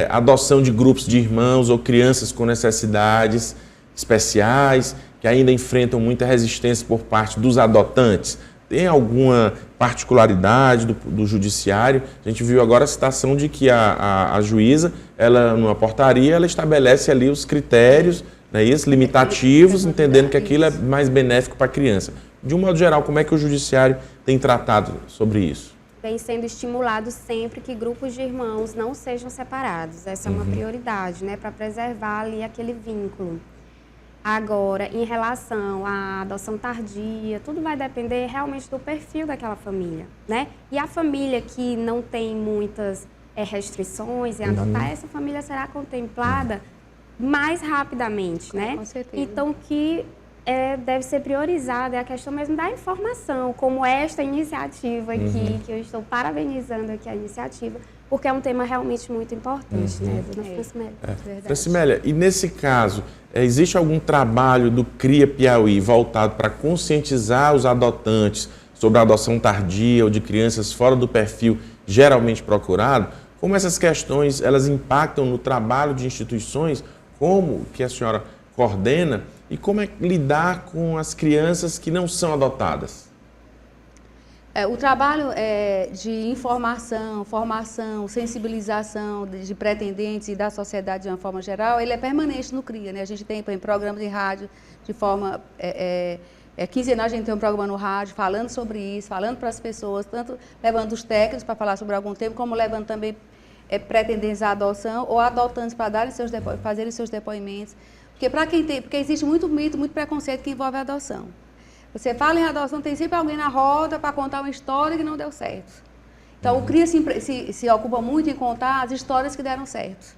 adoção de grupos de irmãos ou crianças com necessidades especiais, que ainda enfrentam muita resistência por parte dos adotantes. Tem alguma particularidade do judiciário? A gente viu agora a citação de que a juíza, ela, numa portaria, ela estabelece ali os critérios, né, limitativos, entendendo que aquilo é mais benéfico para a criança. De um modo geral, como é que o judiciário tem tratado sobre isso? Vem sendo estimulado sempre que grupos de irmãos não sejam separados. Essa é uma prioridade, né, para preservar ali aquele vínculo. Agora, em relação à adoção tardia, tudo vai depender realmente do perfil daquela família, né? E a família que não tem muitas restrições em adotar, essa família será contemplada mais rapidamente, né? Com certeza. Então, que deve ser priorizada é a questão mesmo da informação, como esta iniciativa aqui, que eu estou parabenizando aqui a iniciativa, porque é um tema realmente muito importante, né, dona Francimélia? Francimélia, e nesse caso, existe algum trabalho do CRIA Piauí voltado para conscientizar os adotantes sobre a adoção tardia ou de crianças fora do perfil geralmente procurado? Como essas questões elas impactam no trabalho de instituições, como que a senhora coordena, e como é lidar com as crianças que não são adotadas? O trabalho de informação, formação, sensibilização de pretendentes e da sociedade de uma forma geral, ele é permanente no CRIA, né? A gente tem programas de rádio de forma quinzenal, a gente tem um programa no rádio falando sobre isso, falando para as pessoas, tanto levando os técnicos para falar sobre algum tema, como levando também pretendentes à adoção ou adotantes para fazerem seus depoimentos. Porque existe muito mito, muito preconceito que envolve a adoção. Você fala em adoção, tem sempre alguém na roda para contar uma história que não deu certo. Então, o CRIA se ocupa muito em contar as histórias que deram certo.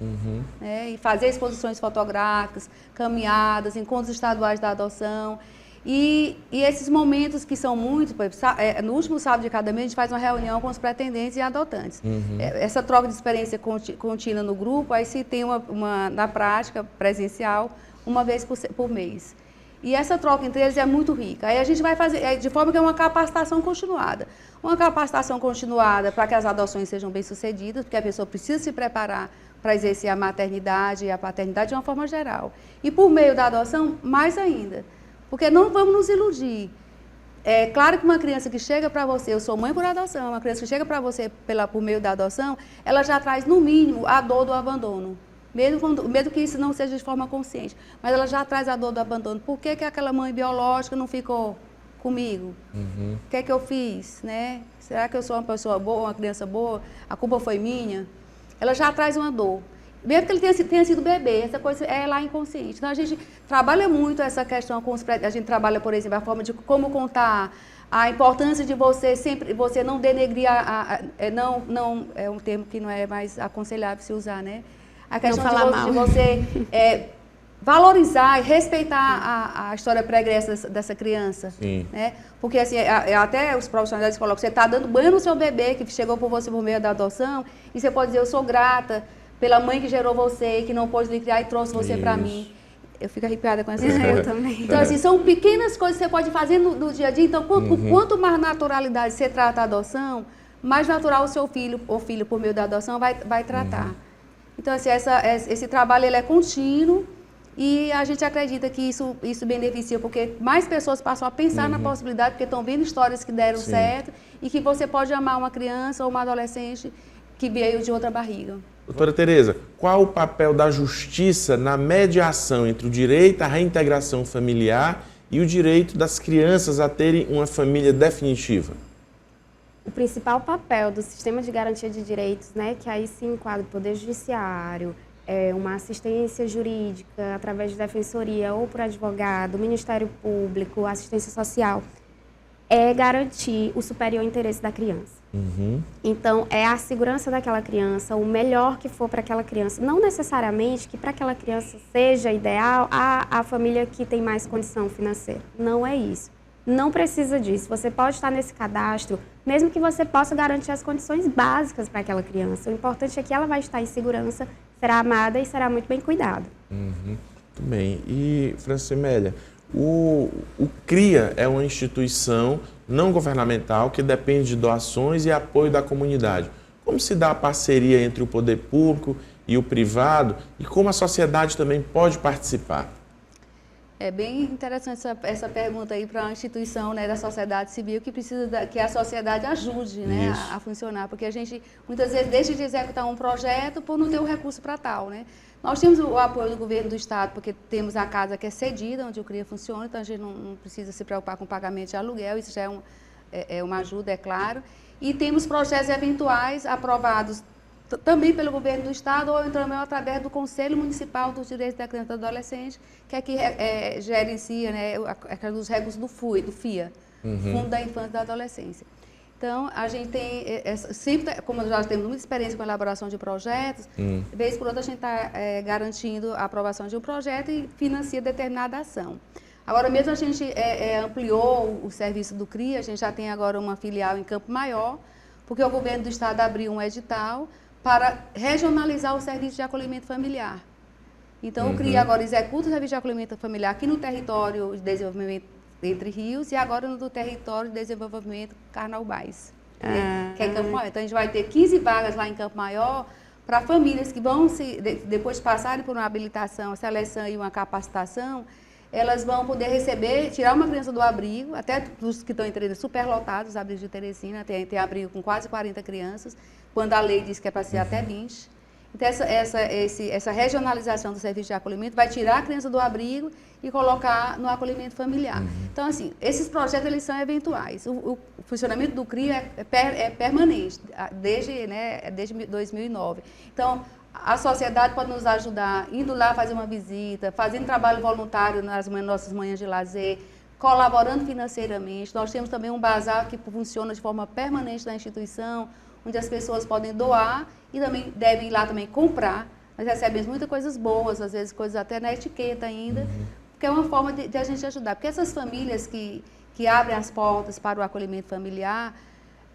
Né? E fazer exposições fotográficas, caminhadas, encontros estaduais da adoção. E esses momentos que são muitos, no último sábado de cada mês, a gente faz uma reunião com os pretendentes e adotantes. Essa troca de experiência contínua no grupo, aí se tem na prática presencial, uma vez por mês. E essa troca entre eles é muito rica. Aí a gente vai fazer, de forma que é uma capacitação continuada. Uma capacitação continuada para que as adoções sejam bem-sucedidas, porque a pessoa precisa se preparar para exercer a maternidade e a paternidade de uma forma geral. E por meio da adoção, mais ainda. Porque não vamos nos iludir. É claro que uma criança que chega para você, eu sou mãe por adoção, uma criança que chega para você por meio da adoção, ela já traz, no mínimo, a dor do abandono. Mesmo que isso não seja de forma consciente. Mas ela já traz a dor do abandono. Por que aquela mãe biológica não ficou comigo? O que é que eu fiz? Né? Será que eu sou uma pessoa boa, uma criança boa? A culpa foi minha? Ela já traz uma dor. Mesmo que ele tenha sido bebê, essa coisa é lá inconsciente. Então, a gente trabalha muito essa questão com a gente trabalha, por exemplo, a forma de como contar, a importância de você não denegrir, não é um termo que não é mais aconselhável se usar, né? A questão de você valorizar e respeitar a história pregressa dessa criança. Né? Porque assim, até os profissionais colocam, você está dando banho no seu bebê que chegou por você por meio da adoção, e você pode dizer, eu sou grata pela mãe que gerou você, que não pôde lhe criar e trouxe você para mim. Eu fico arrepiada com essa história. Eu também. Então, assim, são pequenas coisas que você pode fazer no dia a dia. Então, quanto mais naturalidade você trata a adoção, mais natural o seu filho ou filho, por meio da adoção, vai tratar. Então, assim, esse trabalho ele é contínuo e a gente acredita que isso beneficia, porque mais pessoas passam a pensar na possibilidade, porque estão vendo histórias que deram certo e que você pode amar uma criança ou uma adolescente que veio de outra barriga. Doutora Tereza, qual o papel da justiça na mediação entre o direito à reintegração familiar e o direito das crianças a terem uma família definitiva? O principal papel do sistema de garantia de direitos, né, que aí se enquadra o Poder Judiciário, uma assistência jurídica através de defensoria ou por advogado, Ministério Público, assistência social, é garantir o superior interesse da criança. Então, é a segurança daquela criança, o melhor que for para aquela criança. Não necessariamente que para aquela criança seja ideal a família que tem mais condição financeira. Não é isso. Não precisa disso. Você pode estar nesse cadastro, mesmo que você possa garantir as condições básicas para aquela criança. O importante é que ela vai estar em segurança, será amada e será muito bem cuidada. Muito bem. E, Francimélia, o CRIA é uma instituição não governamental que depende de doações e apoio da comunidade. Como se dá a parceria entre o poder público e o privado e como a sociedade também pode participar? É bem interessante essa pergunta aí para uma instituição, né, da sociedade civil que precisa que a sociedade ajude, né, a funcionar, porque a gente muitas vezes deixa de executar um projeto por não ter o recurso para tal, né? Nós temos o apoio do governo do estado porque temos a casa que é cedida, onde o CRIA funciona, então a gente não precisa se preocupar com o pagamento de aluguel, isso já é uma ajuda, é claro. E temos projetos eventuais aprovados também pelo governo do estado ou também através do Conselho Municipal dos Direitos da Criança e do Adolescente, que é que gerencia, né, os recursos do FIA, Fundo da Infância e da Adolescência. Então, a gente tem, sempre, como nós já temos muita experiência com a elaboração de projetos, vez por outra a gente está garantindo a aprovação de um projeto e financia determinada ação. Agora, mesmo a gente ampliou o serviço do CRIA, a gente já tem agora uma filial em Campo Maior, porque o governo do estado abriu um edital para regionalizar o serviço de acolhimento familiar. Então, o CRIA agora executa o serviço de acolhimento familiar aqui no território de desenvolvimento Entre Rios e agora no território de desenvolvimento Carnaubais, que é em Campo Maior. Então, a gente vai ter 15 vagas lá em Campo Maior para famílias que vão, depois de passarem por uma habilitação, seleção e uma capacitação, elas vão poder receber, tirar uma criança do abrigo, até os que estão entrando superlotados, os abrigos de Teresina, tem abrigo com quase 40 crianças, quando a lei diz que é para ser até 20. Então, essa regionalização do serviço de acolhimento vai tirar a criança do abrigo e colocar no acolhimento familiar. Então, assim, esses projetos eles são eventuais. O funcionamento do CRIA é permanente, desde 2009. Então, a sociedade pode nos ajudar indo lá fazer uma visita, fazendo trabalho voluntário nas nossas manhãs de lazer, colaborando financeiramente. Nós temos também um bazar que funciona de forma permanente na instituição, onde as pessoas podem doar e também devem ir lá também comprar. Nós recebemos muitas coisas boas, às vezes coisas até na etiqueta ainda, porque é uma forma de a gente ajudar. Porque essas famílias que abrem as portas para o acolhimento familiar,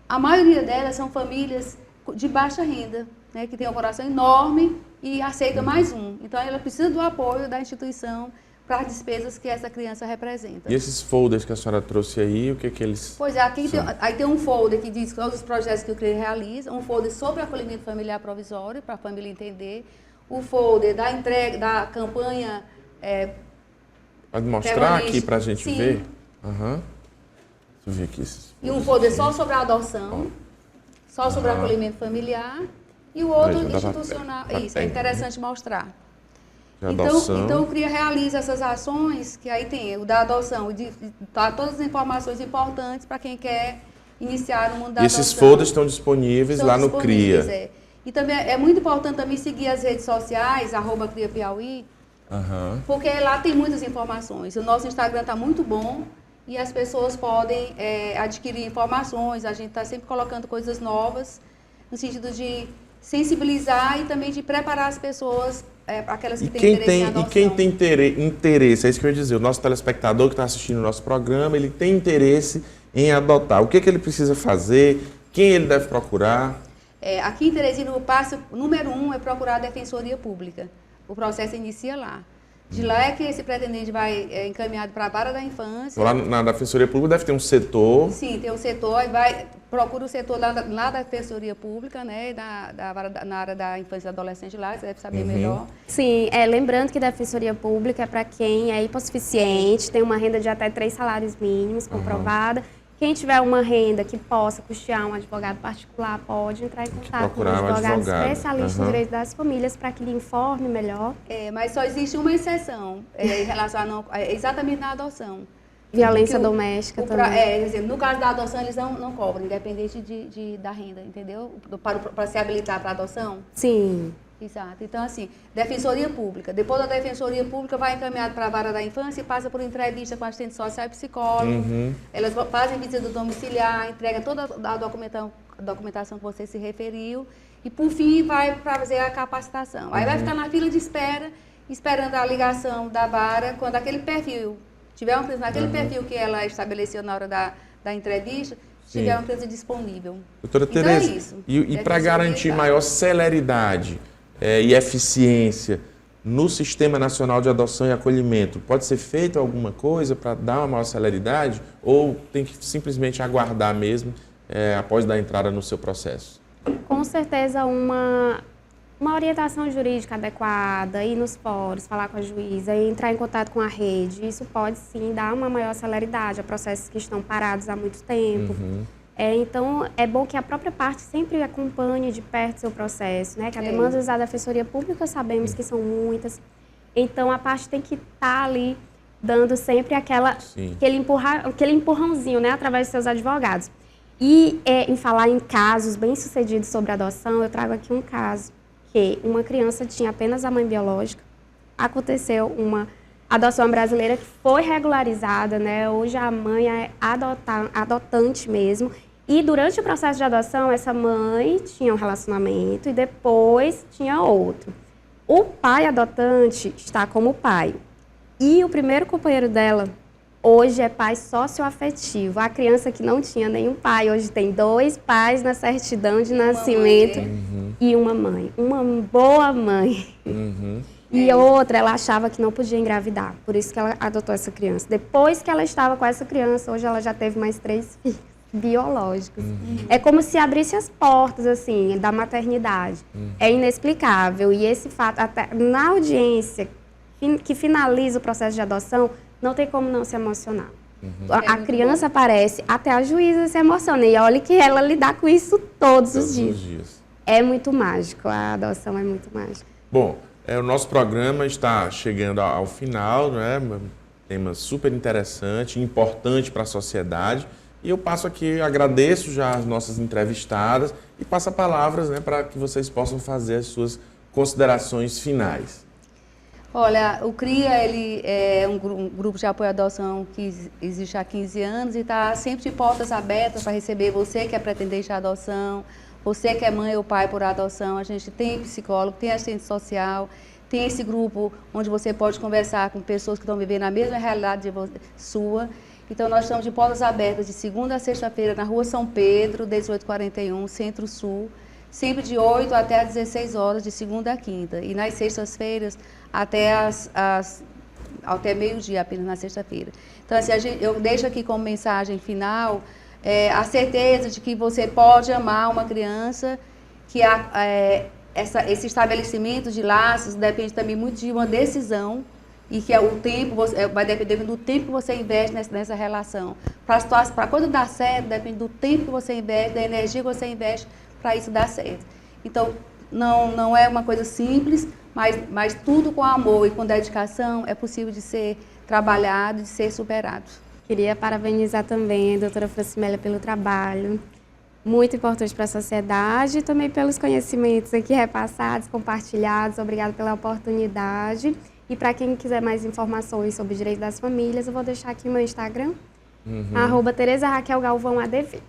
a maioria delas são famílias de baixa renda, né, que tem um coração enorme e aceita mais um. Então, ela precisa do apoio da instituição para as despesas que essa criança representa. E esses folders que a senhora trouxe aí, o que que eles... Pois é, aqui aí tem um folder que diz todos os projetos que o CREA realiza, um folder sobre acolhimento familiar provisório, para a família entender, o folder da entrega, da campanha... Pode mostrar aqui para a gente Sim. ver? Deixa eu ver aqui. E um folder só sobre a adoção, só sobre acolhimento familiar, e o outro institucional. Isso, é interessante mostrar. Então, o CREA realiza essas ações, que aí tem o da adoção, e dá todas as informações importantes para quem quer iniciar no mundo da adoção. E esses folders estão disponíveis lá no CREA. E também é muito importante também seguir as redes sociais, @CREA Piauí, porque lá tem muitas informações. O nosso Instagram está muito bom e as pessoas podem adquirir informações. A gente está sempre colocando coisas novas, no sentido de sensibilizar e também de preparar as pessoas, aquelas que têm interesse em adoção. E quem tem interesse, é isso que eu ia dizer, o nosso telespectador que está assistindo o nosso programa, ele tem interesse em adotar. O que ele precisa fazer? Quem ele deve procurar? Aqui em Teresina, o passo número 1 é procurar a Defensoria Pública. O processo inicia lá. De lá é que esse pretendente vai encaminhado para a vara da infância. Lá na Defensoria Pública deve ter um setor. Sim, tem um setor, procura o setor lá da Defensoria Pública, né, na área da infância e adolescente lá, você deve saber melhor. Sim, lembrando que Defensoria Pública é para quem é hipossuficiente, tem uma renda de até 3 salários mínimos comprovada. Quem tiver uma renda que possa custear um advogado particular, pode entrar em contato com um advogado especialista em direito das famílias para que lhe informe melhor. Mas só existe uma exceção em relação exatamente na adoção. Violência doméstica também. No caso da adoção, eles não cobram, independente da renda, entendeu? Para se habilitar para a adoção? Sim. Exato. Então, assim, Defensoria Pública. Depois da Defensoria Pública, vai encaminhado para a vara da infância e passa por entrevista com assistente social e psicólogo. Elas fazem visita domiciliar, entregam toda a documentação que você se referiu e, por fim, vai fazer a capacitação. Aí vai ficar na fila de espera, esperando a ligação da vara, quando aquele perfil, tiver uma criança naquele perfil que ela estabeleceu na hora da entrevista, tiver uma criança disponível. Doutora Tereza, isso. E para garantir maior celeridade e eficiência no Sistema Nacional de Adoção e Acolhimento, pode ser feito alguma coisa para dar uma maior celeridade ou tem que simplesmente aguardar mesmo após dar entrada no seu processo? Com certeza uma orientação jurídica adequada, ir nos fóruns, falar com a juíza, entrar em contato com a rede, isso pode sim dar uma maior celeridade a processos que estão parados há muito tempo. Então, é bom que a própria parte sempre acompanhe de perto o seu processo, né? Que a demanda da Defensoria Pública sabemos que são muitas. Então, a parte tem que estar ali dando sempre aquele empurrãozinho, né? Através de seus advogados. E em falar em casos bem-sucedidos sobre adoção, eu trago aqui um caso que uma criança tinha apenas a mãe biológica. Aconteceu uma adoção brasileira que foi regularizada, né? Hoje a mãe é adotante mesmo. E durante o processo de adoção, essa mãe tinha um relacionamento e depois tinha outro. O pai adotante está como pai. E o primeiro companheiro dela hoje é pai socioafetivo. A criança que não tinha nenhum pai, hoje tem 2 pais na certidão de nascimento e uma mãe. Uma boa mãe. E outra, ela achava que não podia engravidar. Por isso que ela adotou essa criança. Depois que ela estava com essa criança, hoje ela já teve mais 3 filhos biológicos. É como se abrisse as portas, assim, da maternidade. É inexplicável. E esse fato, até na audiência que finaliza o processo de adoção, não tem como não se emocionar. A criança aparece, até a juíza se emociona. E olha que ela lidar com isso todos os dias. É muito mágico, a adoção é muito mágica. Bom, o nosso programa está chegando ao final, né? Um tema super interessante, importante para a sociedade. E eu passo aqui, agradeço já as nossas entrevistadas e passo a palavra, né, para que vocês possam fazer as suas considerações finais. Olha, o CREA ele é um grupo de apoio à adoção que existe há 15 anos e está sempre de portas abertas para receber você que é pretendente à adoção, Você que é mãe ou pai por adoção, a gente tem psicólogo, tem assistente social, tem esse grupo onde você pode conversar com pessoas que estão vivendo a mesma realidade sua. Então, nós estamos de portas abertas de segunda a sexta-feira na Rua São Pedro, 1841, Centro-Sul, sempre de 8 até às 16 horas, de segunda a quinta. E nas sextas-feiras até até meio-dia, apenas na sexta-feira. Então, assim, eu deixo aqui como mensagem final a certeza de que você pode amar uma criança, que esse estabelecimento de laços depende também muito de uma decisão, e que o tempo vai depender do tempo que você investe nessa relação. Para quando dar certo, depende do tempo que você investe, da energia que você investe para isso dar certo. Então, não é uma coisa simples, mas tudo com amor e com dedicação é possível de ser trabalhado, de ser superado. Queria parabenizar também a doutora Francimélia pelo trabalho, muito importante para a sociedade, e também pelos conhecimentos aqui repassados, compartilhados. Obrigada pela oportunidade. E para quem quiser mais informações sobre o direito das famílias, eu vou deixar aqui o meu Instagram, @Tereza Raquel Galvão ADV.